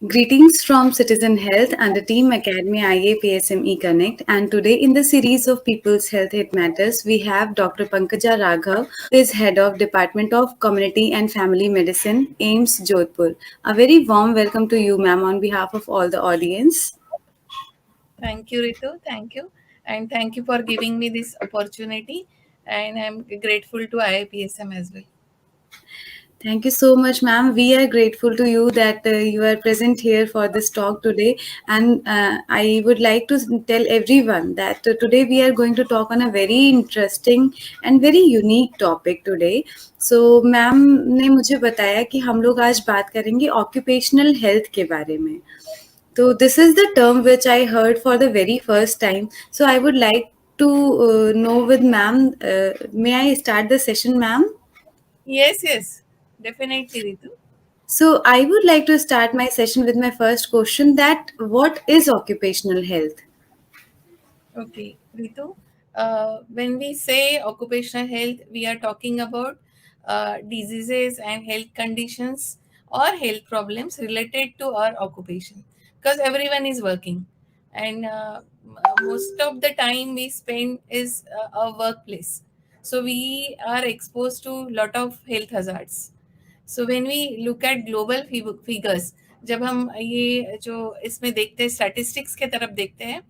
Greetings from Citizen Health and the Team Academy IAPSME Connect. And today, in the series of People's Health It Matters, we have Dr. Pankaja Raghav, who is Head of Department of Community and Family Medicine, AIMS Jodhpur. A very warm welcome to you, ma'am, on behalf of all the audience. Thank you, Ritu. Thank you. And thank you for giving me this opportunity. And I'm grateful to IIPSM as well. Thank you so much, ma'am. We are grateful to you that you are present here for this talk today. And I would like to tell everyone that today we are going to talk on a very interesting and very unique topic today. So, ma'am ने मुझे बताया कि हम लोग आज बात करेंगे occupational health के बारे में. So, this is the term which I heard for the very first time. So, I would like to know with ma'am. May I start the session, ma'am? Yes, definitely, Ritu. So I would like to start my session with my first question that what is occupational health? Okay, Ritu. When we say occupational health, we are talking about diseases and health conditions or health problems related to our occupation because everyone is working and most of the time we spend is a workplace. So we are exposed to lot of health hazards. So when we look at global figures, जब हम ये जो इसमें देखते हैं statistics के तरफ देखते हैं,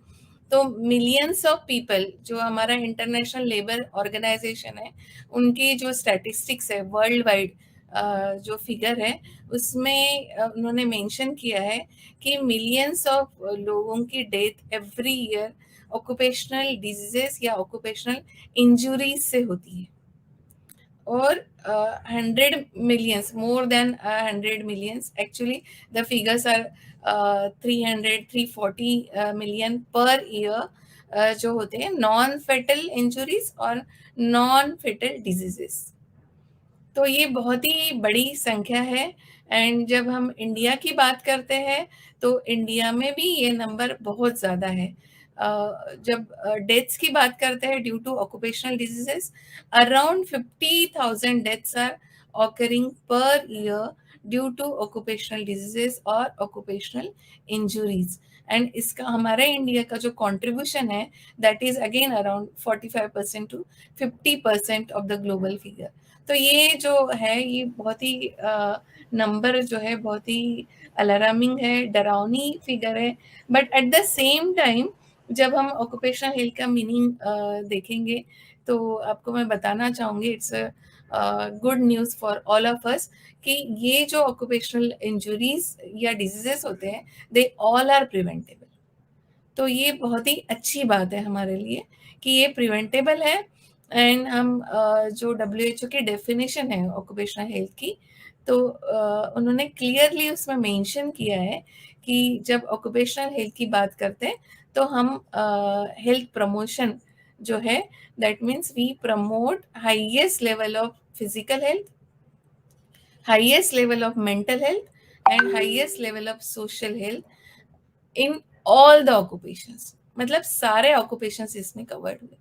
तो मिलियंस ऑफ पीपल जो हमारा इंटरनेशनल लेबर ऑर्गेनाइजेशन है उनकी जो स्टैटिस्टिक्स है वर्ल्ड वाइड, जो फिगर है उसमें उन्होंने मेंशन किया है कि मिलियंस ऑफ लोगों की death every year occupational diseases या ऑक्यूपेशनल इंजुरीज से होती है. Or 100 millions, more than 100 millions. Actually, the figures are 300, 340 million per year जो होते हैं नॉन फेटल इंजुरीज और नॉन फेटल डिजीजेस. तो ये बहुत ही बड़ी संख्या है. एंड जब हम इंडिया की बात करते हैं तो इंडिया में भी ये नंबर बहुत ज़्यादा है. जब डेथ्स की बात करते हैं due to occupational diseases, around 50,000 deaths are occurring per year due to occupational diseases और ऑक्यूपेशनल इंजुरीज. एंड इसका हमारे इंडिया का जो कंट्रीब्यूशन है that is again around 45% to 50% of the global figure. तो ये जो है ये बहुत ही नंबर जो है बहुत ही अलार्मिंग है, डरावनी फिगर है. But at the same time जब हम ऑक्यूपेशनल हेल्थ का मीनिंग देखेंगे तो आपको मैं बताना चाहूँगी it's good news for all of अस कि ये जो ऑक्यूपेशनल इंजुरीज या डिजीजेस होते हैं दे ऑल आर प्रिवेंटेबल. तो ये बहुत ही अच्छी बात है हमारे लिए कि ये प्रिवेंटेबल है. एंड हम जो WHO की डेफिनेशन है ऑक्यूपेशनल हेल्थ की, तो उन्होंने क्लियरली उसमें मेंशन किया है कि जब ऑक्यूपेशनल हेल्थ की बात करते हैं तो हम हेल्थ प्रमोशन जो है that means we promote highest level of physical health, highest level of mental health and highest level of social health in all the occupations. मतलब सारे ऑक्यूपेशंस इसमें कवर्ड हुए.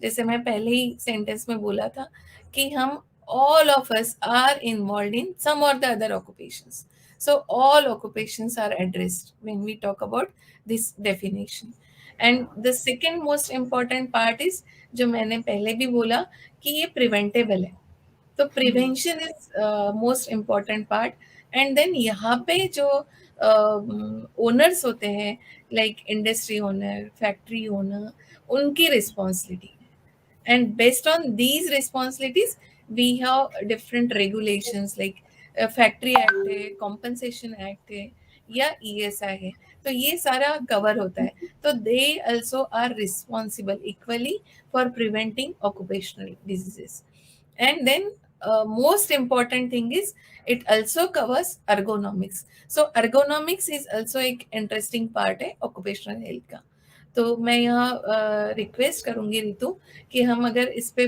जैसे मैं पहले ही सेंटेंस में बोला था कि हम all of us are involved in some or the other occupations. So all occupations are addressed when we talk about this definition. And the second most important part is जो मैंने पहले भी बोला कि ये प्रिवेंटेबल है. तो prevention is most important part. And then यहाँ पे जो ओनर्स होते हैं like industry owner, factory owner, उनकी responsibility. And based on these responsibilities we have different regulations like factory act है, कॉम्पनसेशन एक्ट है या ESI है. तो ये सारा कवर होता है. तो they also are responsible equally for preventing occupational diseases. And then most important thing is it also covers ergonomics. So ergonomics is also एक interesting part है occupational health का. तो मैं यहाँ रिक्वेस्ट करूंगी रितु कि हम अगर इस पे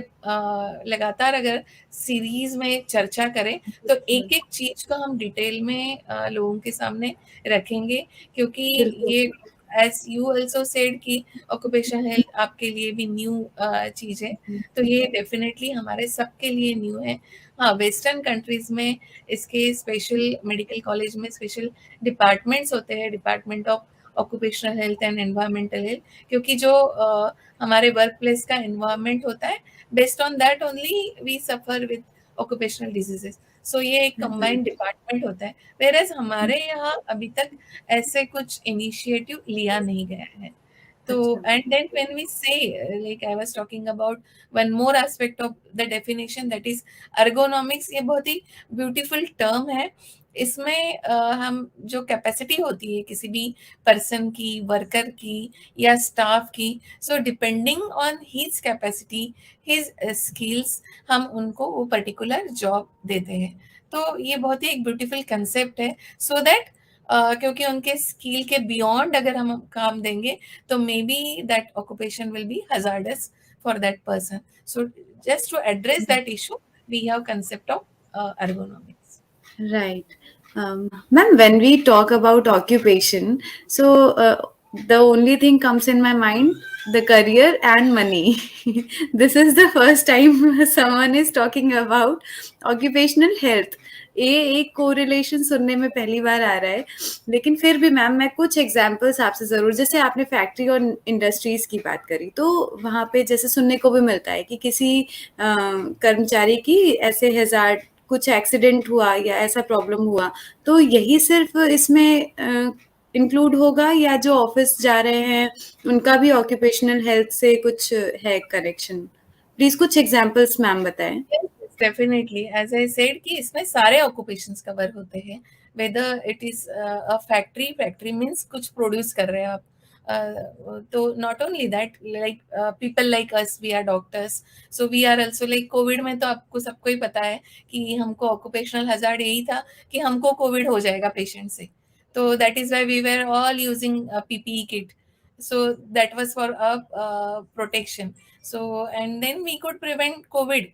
लगातार अगर सीरीज में चर्चा करें तो एक एक चीज को हम डिटेल में लोगों के सामने रखेंगे, क्योंकि ये एज यू ऑल्सो सेड कि ऑक्यूपेशन हेल्थ आपके लिए भी न्यू चीज है. तो ये डेफिनेटली हमारे सबके लिए न्यू है. हाँ, वेस्टर्न कंट्रीज में इसके स्पेशल मेडिकल कॉलेज में स्पेशल डिपार्टमेंट्स होते हैं, department of occupational health and environmental health, क्योंकि जो हमारे वर्क प्लेस का एनवायरमेंट होता है, based on that only we suffer with occupational diseases. So ये एक कंबाइंड डिपार्टमेंट होता है, वेरएज हमारे यहाँ अभी तक ऐसे कुछ इनिशिएटिव लिया नहीं गया है। So, अच्छा। and then when we say, like I was talking about one more aspect of the definition, that is ergonomics, ये बहुत ही beautiful term है। इसमें हम जो कैपेसिटी होती है किसी भी पर्सन की, वर्कर की या स्टाफ की, so depending on his capacity, his skills, हम उनको वो पर्टिकुलर जॉब देते हैं। तो ये बहुत ही एक ब्यूटीफुल कंसेप्ट है, सो दैट क्योंकि उनके स्किल के बियॉन्ड अगर हम काम देंगे, तो may be that occupation will be hazardous for that person. So just to address that issue, we have concept of ergonomics. Right. Ma'am, when we talk about occupation, so the only thing comes in my mind, the career and money. This is the first time someone is talking about occupational health. ये एक correlation सुनने में पहली बार आ रहा है, लेकिन फिर भी मैम मैं कुछ एग्जांपल्स आपसे ज़रूर, जैसे आपने फैक्ट्री और इंडस्ट्रीज़ की बात करी, तो वहाँ पे जैसे सुनने को भी मिलता है कि किसी कर्मचारी की ऐसे हैज़ार्ड कुछ एक्सीडेंट हुआ या ऐसा प्रॉब्लम हुआ, तो यही सिर्फ इसमें इंक्लूड होगा या जो ऑफिस जा रहे हैं उनका भी ऑक्यूपेशनल हेल्थ से कुछ है कनेक्शन? प्लीज कुछ एग्जांपल्स मैम बताएं। Yes, yes, definitely. As I said कि इसमें सारे occupations कवर होते हैं, whether it is a factory, factory means कुछ produce कर रहे हैं आप, तो not only that, like people like us, we are doctors, so we are also like COVID में तो आपको सबको ही पता है कि हमको occupational hazard यही था कि हमको COVID हो जाएगा पेशेंट से, तो that is why we were all using a PPE kit, so that was for protection, so and then we could prevent COVID।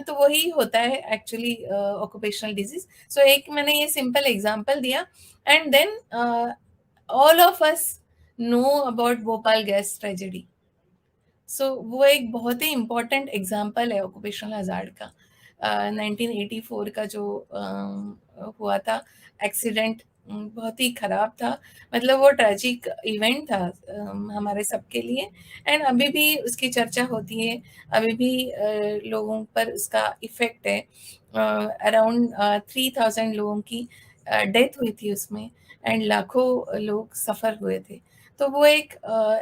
तो वही होता है एक्चुअली ऑक्यूपेशनल डिजीज। सो एक मैंने ये सिंपल एग्जांपल दिया, and then all of us know about Bhopal gas tragedy. So वो एक बहुत ही इम्पोर्टेंट एग्जाम्पल है ऑक्यूपेशनल हजार्ड का। 1984 का जो हुआ था एक्सीडेंट, बहुत ही खराब था, मतलब वो ट्रेजिक इवेंट था हमारे सबके लिए, एंड अभी भी उसकी चर्चा होती है, अभी भी लोगों पर उसका इफेक्ट है। अराउंड 3000 लोगों की डेथ हुई थी उसमें, एंड लाखों लोग सफ़र हुए थे। तो वो एक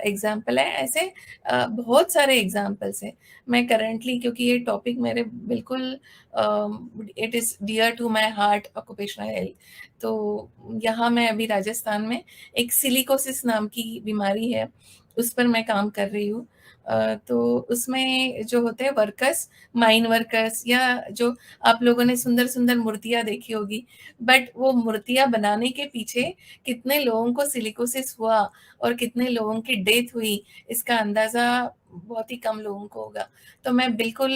एग्जाम्पल है, ऐसे बहुत सारे एग्जाम्पल्स हैं। मैं करंटली, क्योंकि ये टॉपिक मेरे बिल्कुल it is dear to my heart, occupational health, तो यहाँ मैं अभी राजस्थान में एक सिलिकोसिस नाम की बीमारी है, उस पर मैं काम कर रही हूँ। तो उसमें जो होते हैं वर्कर्स, माइन वर्कर्स, या जो आप लोगों ने सुंदर सुंदर मूर्तियाँ देखी होगी, बट वो मूर्तियाँ बनाने के पीछे कितने लोगों को सिलिकोसिस हुआ और कितने लोगों की डेथ हुई, इसका अंदाज़ा बहुत ही कम लोगों को होगा। तो मैं बिल्कुल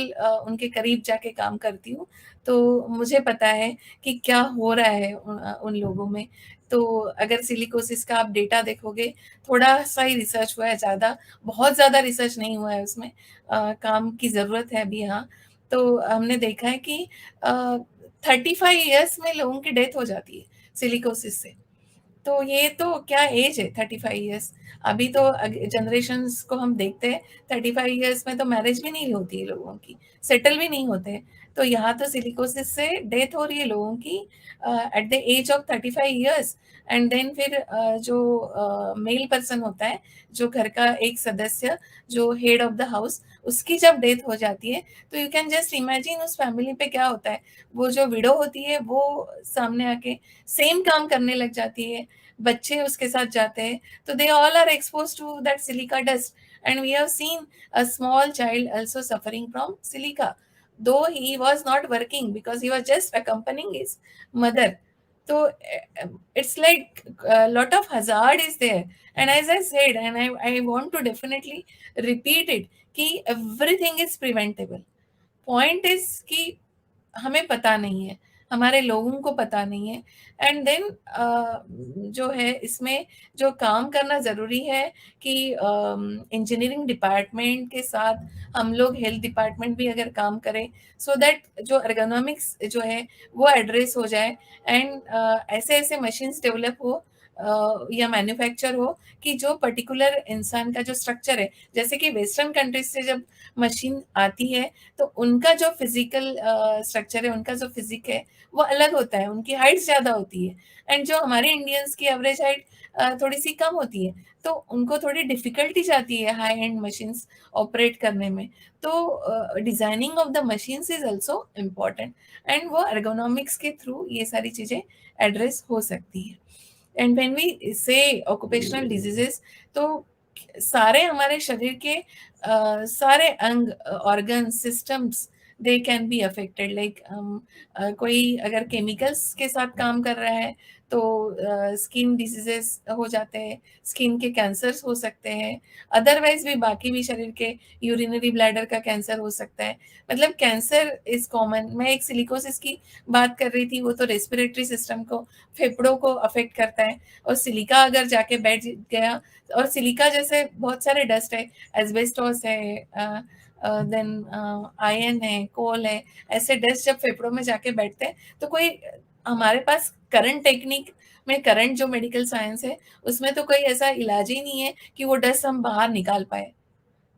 उनके करीब जाके काम करती हूँ, तो मुझे पता है कि क्या हो रहा है उन लोगों में। तो अगर सिलिकोसिस का आप डेटा देखोगे, थोड़ा-सा ही रिसर्च हुआ है, बहुत ज़्यादा रिसर्च नहीं हुआ है उसमें, काम की ज़रूरत है अभी यहाँ। तो हमने देखा है कि 35 इयर्स में लोगों की डेथ हो जाती है सिलिकोसिस से। तो ये तो क्या एज है 35 इयर्स। अभी तो जनरेशन्स को हम देखते हैं, 35 इयर्स में तो मैरिज भी नहीं होती है लोगों की, सेटल भी नहीं होते हैं। तो यहाँ तो सिलिकोसिस से डेथ हो रही है लोगों की at the age of 35 years. And then फिर जो मेल पर्सन होता है, जो घर का एक सदस्य, जो हेड ऑफ द हाउस, उसकी जब डेथ हो जाती है, तो यू कैन जस्ट इमेजिन उस फैमिली पे क्या होता है। वो जो विडो होती है, वो सामने आके सेम काम करने लग जाती है, बच्चे उसके साथ जाते हैं, तो they all are expose to that silica dust, and we have seen a small child also suffering from silica, though he was not working because he was just accompanying his mother. So it's like a lot of hazard is there, and as I said, and I want to definitely repeat it, कि everything is preventable. Point is कि हमें पता नहीं है, हमारे लोगों को पता नहीं है। एंड देन जो है इसमें जो काम करना ज़रूरी है कि इंजीनियरिंग डिपार्टमेंट के साथ हम लोग हेल्थ डिपार्टमेंट भी अगर काम करें, सो दैट जो ergonomics जो है वो एड्रेस हो जाए, एंड ऐसे ऐसे मशीन्स डेवलप हो या मैन्युफैक्चर हो कि जो पर्टिकुलर इंसान का जो स्ट्रक्चर है, जैसे कि वेस्टर्न कंट्रीज से जब मशीन आती है तो उनका जो फिजिकल स्ट्रक्चर है, उनका जो फिजिक है वो अलग होता है, उनकी हाइट ज़्यादा होती है, एंड जो हमारे इंडियंस की एवरेज हाइट थोड़ी सी कम होती है, तो उनको थोड़ी डिफिकल्टी जाती है हाई एंड मशीन्स ऑपरेट करने में। तो designing of the machines is also important, and वो ergonomics के थ्रू ये सारी चीज़ें एड्रेस हो सकती है। एंड व्हेन वी से ऑक्यूपेशनल डिजीजेस, तो सारे हमारे शरीर के सारे अंग, organ systems, they can be affected. Like कोई अगर केमिकल्स के साथ काम कर रहा है तो स्किन डिजीजेस हो जाते हैं, स्किन के कैंसर्स हो सकते हैं, अदरवाइज भी बाकी भी शरीर के यूरिनरी ब्लैडर का कैंसर हो सकता है। मतलब कैंसर इज कॉमन। मैं एक सिलिकोसिस की बात कर रही थी, वो तो रेस्पिरेटरी सिस्टम को, फेफड़ों को अफेक्ट करता है, और सिलिका अगर जाके बैठ गया, और सिलिका जैसे बहुत सारे डस्ट है, एस्बेस्टोस है, देन आयन है, कोल है, ऐसे डस्ट जब फेफड़ों में जाके बैठते हैं तो कोई हमारे पास करंट टेक्निक में, करंट जो मेडिकल साइंस है उसमें तो कोई ऐसा इलाज ही नहीं है कि वो डस्ट हम बाहर निकाल पाए।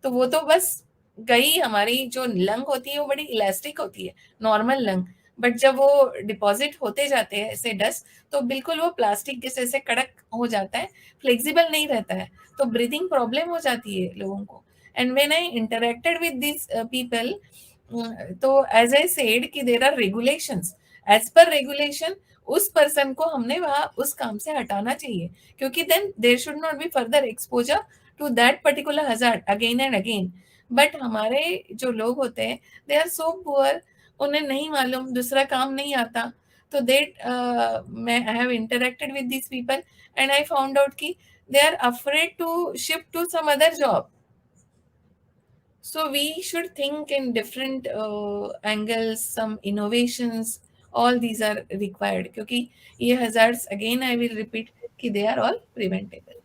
तो वो तो बस गई, हमारी जो लंग होती है वो बड़ी इलास्टिक होती है, नॉर्मल लंग, बट जब वो डिपॉजिट होते जाते हैं ऐसे डस्ट, तो बिल्कुल वो प्लास्टिक के जैसे कड़क हो जाता है, फ्लेक्सिबल नहीं रहता है, तो ब्रीदिंग प्रॉब्लम हो जाती है लोगों को। And when I interacted with this people, तो एज आई सेड कि there are regulations, as per regulation उस पर्सन को हमने वहाँ उस काम से हटाना चाहिए, क्योंकि then there should not be further exposure to that particular hazard again and again. But हमारे जो लोग होते हैं, दे आर सो पुअर, उन्हें नहीं मालूम, दूसरा काम नहीं आता, तो दे मैं I have interacted with this people, and I found out कि they are afraid to shift to some other job. So we should think in different angles, some innovations, all these are required, क्योंकि ये hazards again I will repeat कि they are all preventable.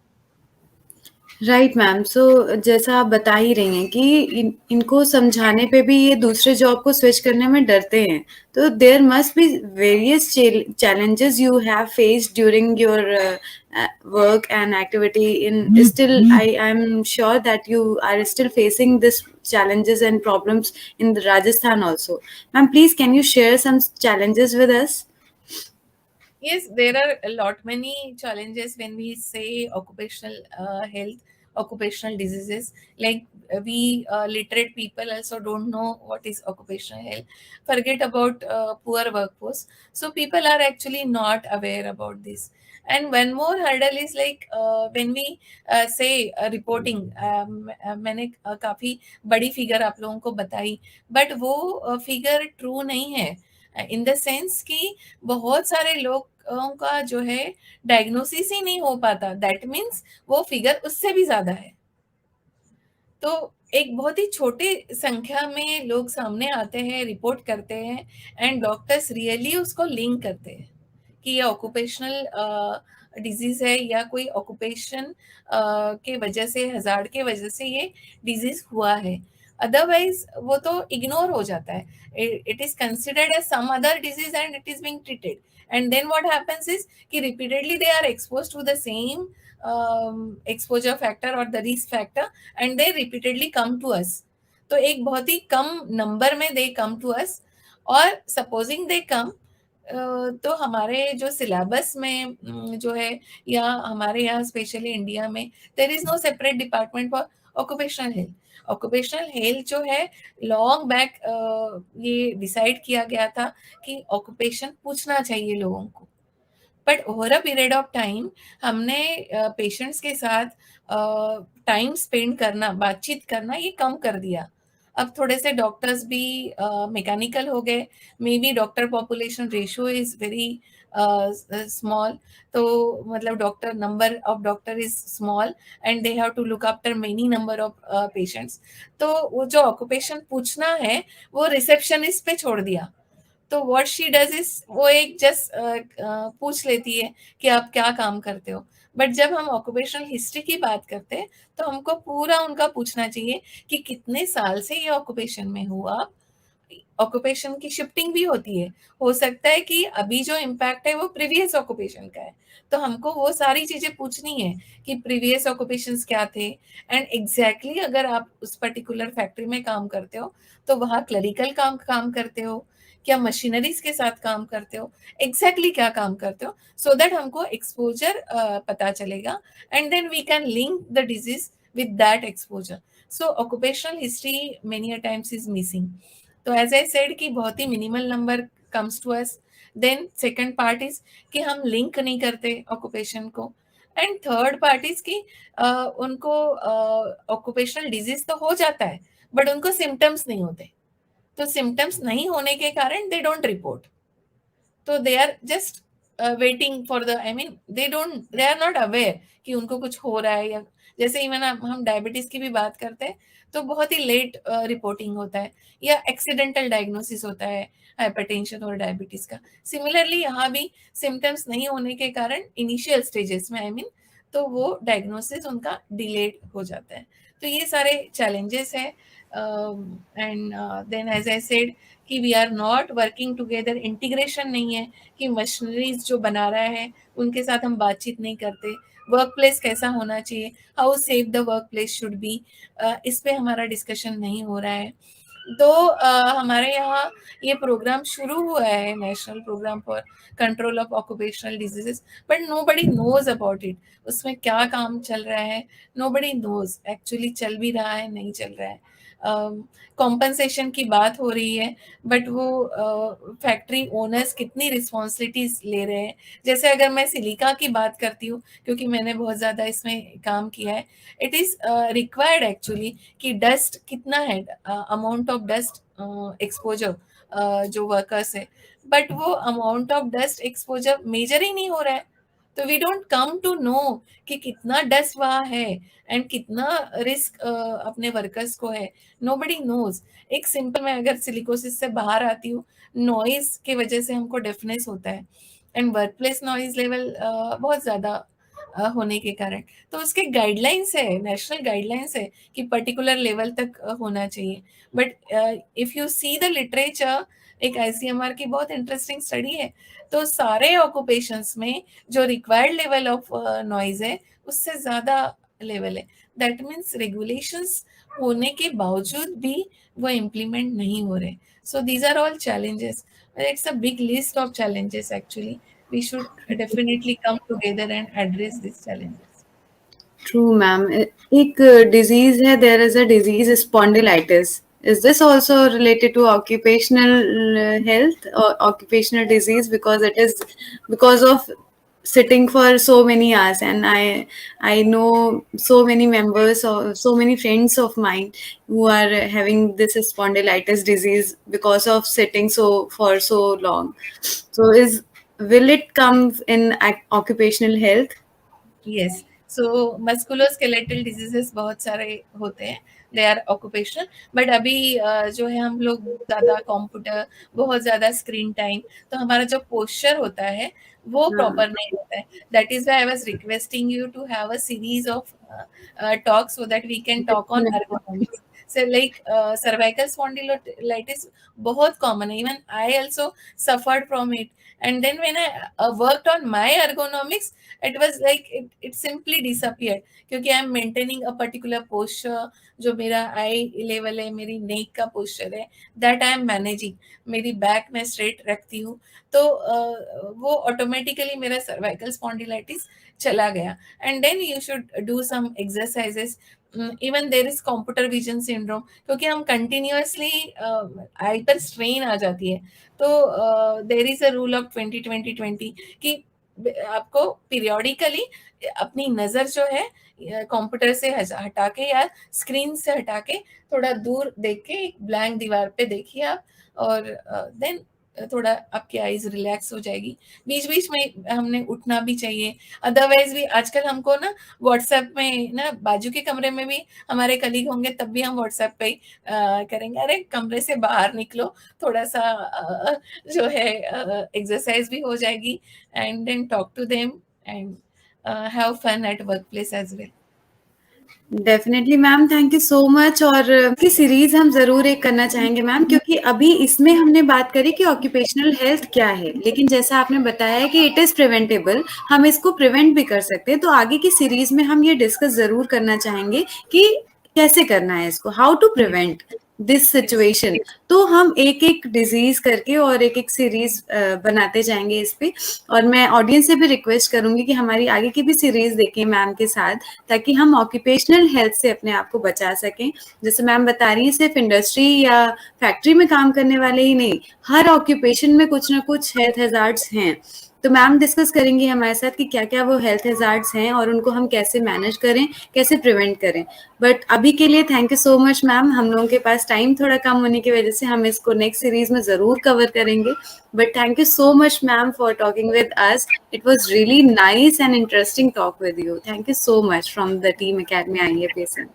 Right ma'am. So जैसा आप बता ही रही हैं कि इनको समझाने पे भी ये दूसरे जॉब को स्विच करने में डरते हैं। तो there must be various challenges you have faced during your work and activity in still I am sure that you are still facing this challenges and problems in Rajasthan also. Ma'am, please can you share some challenges with us? Yes, there are a lot many challenges when we say occupational health, occupational diseases. Like we literate people also don't know what is occupational health. Forget about poor workforce. So people are actually not aware about this. And one more hurdle is like when we say reporting. मैंने काफी बड़ी figure आप लोगों को बताई, but वो figure true नहीं है, इन द सेंस कि बहुत सारे लोगों का जो है डायग्नोसिस ही नहीं हो पाता, दैट मीन्स वो फिगर उससे भी ज्यादा है। तो एक बहुत ही छोटी संख्या में लोग सामने आते हैं, रिपोर्ट करते हैं, एंड डॉक्टर्स रियली उसको लिंक करते हैं कि ये ऑक्यूपेशनल डिजीज है, या कोई ऑक्यूपेशन के वजह से, हजार्ड के वजह से ये डिजीज हुआ है। अदरवाइज वो तो इग्नोर हो जाता है, it is considered as some other disease and it is being treated, and then what happens is कि repeatedly they are expose to the same exposure factor और the risk factor, and they repeatedly come to us. तो एक बहुत ही कम number में दे कम to अस, और supposing दे कम, तो हमारे जो सिलेबस में जो है, या हमारे यहाँ स्पेशली इंडिया में, there is no separate department for occupational health. Occupational health जो है लॉन्ग बैक ये डिसाइड किया गया था कि ऑक्यूपेशन पूछना चाहिए लोगों को, but over a period of time हमने पेशेंट्स के साथ टाइम स्पेंड करना, बातचीत करना ये कम कर दिया। अब थोड़े से डॉक्टर्स भी मैकेनिकल हो गए, may be doctor population ratio is very small, तो मतलब doctor, number of doctor is small, and they have to look after many number of patients. तो वो जो ऑक्यूपेशन पूछना है वो रिसेप्शनिस्ट पे छोड़ दिया, तो व्हाट शी डज इज वो एक जस्ट पूछ लेती है कि आप क्या काम करते हो। बट जब हम ऑक्यूपेशनल हिस्ट्री की बात करते हैं तो हमको पूरा उनका पूछना चाहिए कि कितने साल से ये ऑक्यूपेशन में हुआ। ऑक्यूपेशन की शिफ्टिंग भी होती है, हो सकता है कि अभी जो इम्पैक्ट है वो प्रीवियस ऑक्यूपेशन का है, तो हमको वो सारी चीजें पूछनी है कि प्रीवियस ऑक्यूपेशंस क्या थे। एंड एग्जैक्टली अगर आप उस पर्टिकुलर फैक्ट्री में काम करते हो तो वहाँ क्लरिकल काम काम करते हो, क्या मशीनरीज के साथ काम करते हो, एग्जैक्टली क्या काम करते हो, सो दैट हमको एक्सपोजर पता चलेगा and then we can link the disease with that exposure. So occupational history many a times is missing. तो एज आई सेड कि बहुत ही minimal number comes to us. Then second part is कि हम link नहीं करते occupation को। And third part is कि उनको ऑक्यूपेशनल डिजीज तो हो जाता है बट उनको सिम्टम्स नहीं होते। तो सिम्टम्स नहीं होने के कारण दे डोंट रिपोर्ट। तो they are just waiting for the I mean they are not aware कि उनको कुछ हो रहा है। या जैसे इवन हम डायबिटीज की भी बात करते हैं तो बहुत ही लेट रिपोर्टिंग होता है या एक्सीडेंटल डायग्नोसिस होता है हाइपरटेंशन और डायबिटीज का। सिमिलरली यहाँ भी सिम्टम्स नहीं होने के कारण इनिशियल स्टेजेस में आई मीन तो वो डायग्नोसिस उनका डिलेड हो जाता है। तो ये सारे चैलेंजेस है। And then as I said कि we are not working together, integration नहीं है कि मशीनरीज जो बना रहा है उनके साथ हम बातचीत नहीं करते। वर्क प्लेस कैसा होना चाहिए, how safe the work place should be, इस पे हमारा डिस्कशन नहीं हो रहा है। तो हमारे यहाँ ये प्रोग्राम शुरू हुआ है, national program for control of occupational diseases, but nobody knows about it. उसमें क्या काम चल रहा है, नो बडी नोज एक्चुअली चल भी रहा है नहीं चल रहा है। कॉम्पनसेशन की बात हो रही है बट वो फैक्ट्री ओनर्स कितनी रिस्पॉन्सिबिलिटीज ले रहे हैं। जैसे अगर मैं सिलिका की बात करती हूँ क्योंकि मैंने बहुत ज़्यादा इसमें काम किया है, इट इज़ रिक्वायर्ड एक्चुअली कि डस्ट कितना है, अमाउंट ऑफ डस्ट एक्सपोजर जो वर्कर्स है, बट वो amount of dust exposure major ही नहीं हो रहा है। तो we don't come to know कि कितना डस्ट वहाँ है एंड कितना रिस्क अपने वर्कर्स को है। Nobody knows. एक सिंपल, मैं अगर सिलिकोसिस से बाहर आती हूँ, नॉइज की वजह से हमको डेफनेस होता है and work place noise level बहुत ज़्यादा होने के कारण तो उसके गाइडलाइंस है, नेशनल गाइडलाइंस है कि पर्टिकुलर लेवल तक होना चाहिए। But if you see the literature, एक आईसीएमआर की बहुत इंटरेस्टिंग स्टडी है, तो सारे ऑक्यूपेशंस में जो रिक्वायर्ड लेवल ऑफ नॉइज है उससे ज़्यादा लेवल है। दैट मीन्स रेगुलेशंस होने के बावजूद भी वो इम्प्लीमेंट नहीं हो रहे। So these are all challenges. It's a big list of challenges actually. We should definitely come together and address these challenges. True, ma'am. एक disease है, there is a disease spondylitis. Is this also related to occupational health or occupational disease? Because it is because of sitting for so many hours, and I know so many members or so many friends of mine who are having this spondylitis disease because of sitting for so long. So is will it come in occupational health? Yes, so musculoskeletal diseases बहुत सारे होते हैं, they are occupational. But अभी जो है हम लोग ज़्यादा कंप्यूटर, बहुत ज़्यादा स्क्रीन टाइम, तो हमारा जो पोस्चर होता है वो हाँ. प्रॉपर नहीं होता है। That is why I was requesting you to have a series of talk so that we can talk on ergonomics. So like cervical spondylitis बहुत common है, even I also suffered from it. And then when I worked on my ergonomics, it was like it simply disappeared क्योंकि I am maintaining a particular posture. जो मेरा आई level है, मेरी नेक का posture है, that I am managing. मेरी back में straight रखती हूँ तो वो ऑटोमेटिकली मेरा सर्वाइकल स्पॉन्डिलाइटिस चला गया। And then you should do some exercises. Even there is computer vision syndrome क्योंकि हम कंटिन्यूअसली आई पर स्ट्रेन आ जाती है। तो there is a rule of 20-20-20 कि आपको पीरियोडिकली अपनी नजर जो है कंप्यूटर से हटा के या स्क्रीन से हटा के थोड़ा दूर देख के एक ब्लैंक दीवार पे देखिए आप, और देन थोड़ा आपकी आईज रिलैक्स हो जाएगी। बीच बीच में हमने उठना भी चाहिए, अदरवाइज भी आजकल हमको ना व्हाट्सएप में ना, बाजू के कमरे में भी हमारे कलीग होंगे तब भी हम व्हाट्सएप पे ही करेंगे, अरे कमरे से बाहर निकलो, थोड़ा सा जो है एक्सरसाइज भी हो जाएगी, and then talk to them and have fun at work place as well. Definitely ma'am, thank you so much. और की सीरीज हम जरूर एक करना चाहेंगे मैम, क्योंकि अभी इसमें हमने बात करी कि ऑक्यूपेशनल हेल्थ क्या है, लेकिन जैसा आपने बताया कि इट इज प्रिवेंटेबल, हम इसको प्रिवेंट भी कर सकते हैं। तो आगे की सीरीज में हम ये डिस्कस जरूर करना चाहेंगे कि कैसे करना है इसको, how to prevent this situation. तो हम एक एक डिजीज करके और एक एक सीरीज बनाते जाएंगे इस पे। और मैं ऑडियंस से भी रिक्वेस्ट करूंगी कि हमारी आगे की भी सीरीज देखें मैम के साथ, ताकि हम ऑक्यूपेशनल हेल्थ से अपने आप को बचा सकें। जैसे मैम बता रही है, सिर्फ इंडस्ट्री या फैक्ट्री में काम करने वाले ही नहीं, हर ऑक्यूपेशन में कुछ ना कुछ हेल्थ हैजार्ड्स हैं। तो मैम डिस्कस करेंगी हमारे साथ कि क्या क्या वो हेल्थ हैजार्ड्स हैं और उनको हम कैसे मैनेज करें, कैसे प्रिवेंट करें। बट अभी के लिए thank you so much ma'am, हम लोगों के पास टाइम थोड़ा कम होने की वजह से हम इसको नेक्स्ट सीरीज में जरूर कवर करेंगे। But thank you so much ma'am for talking with us, it was really nice and interesting talk with you. Thank you so much from the team Academy IAPSM.